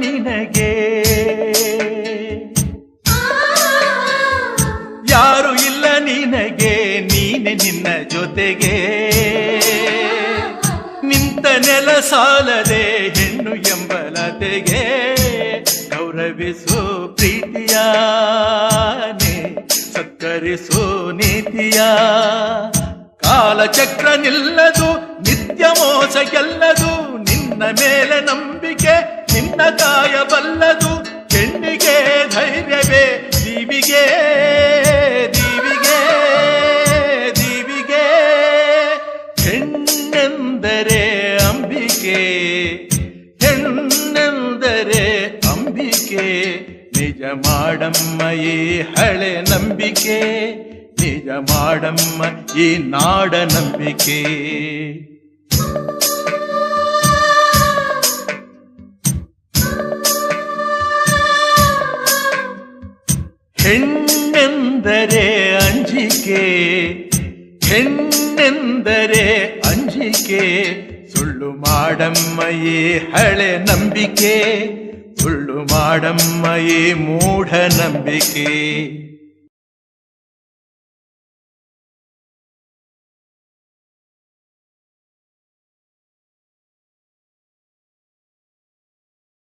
ನಿನಗೆ ಯಾರು ಇಲ್ಲ ನಿನಗೆ ನೀನೆ ನಿನ್ನ ಜೊತೆಗೆ ನಿಂತ ನೆಲ ಸಾಲದೆ ಹೆಣ್ಣು ಎಂಬಲತೆಗೆ ಗೌರವಿಸು ಪ್ರೀತಿಯಾನೆ ಸತ್ಕರಿಸು ನೀತಿಯ ಕಾಲಚಕ್ರ ನಿಲ್ಲದು ನಿತ್ಯ ಮೋಸ ಗೆಲ್ಲದು ನಿನ್ನ ಮೇಲೆ ನಂಬಿಕೆ ನಿನ್ನ ಕಾಯ ಬಲ್ಲದು ಹೆಣ್ಣಿಗೆ ಧೈರ್ಯವೇ ದೀವಿಗೆ ದೀವಿಗೆ ದೀವಿಗೆ ಹೆಣ್ಣೆಂದರೆ ಅಂಬಿಕೆ ಹೆಣ್ಣೆಂದರೆ ಅಂಬಿಕೆ ನಿಜ ಮಾಡಮ್ಮ ಈ ಹಳೆ ನಂಬಿಕೆ ನಿಜ ಮಾಡಮ್ಮ ಈ ನಾಡ ನಂಬಿಕೆ ಹೆಣ್ಣೆಂದರೆ ಅಂಜಿಕೆ ಹೆಣ್ಣೆಂದರೆ ಅಂಜಿಕೆ ಸುಳ್ಳು ಮಾಡಮ್ಮ ಈ ಹಳೆ ನಂಬಿಕೆ ಸುಳ್ಳು ಮಾಡಮ್ಮ ಈ ಮೂಢ ನಂಬಿಕೆ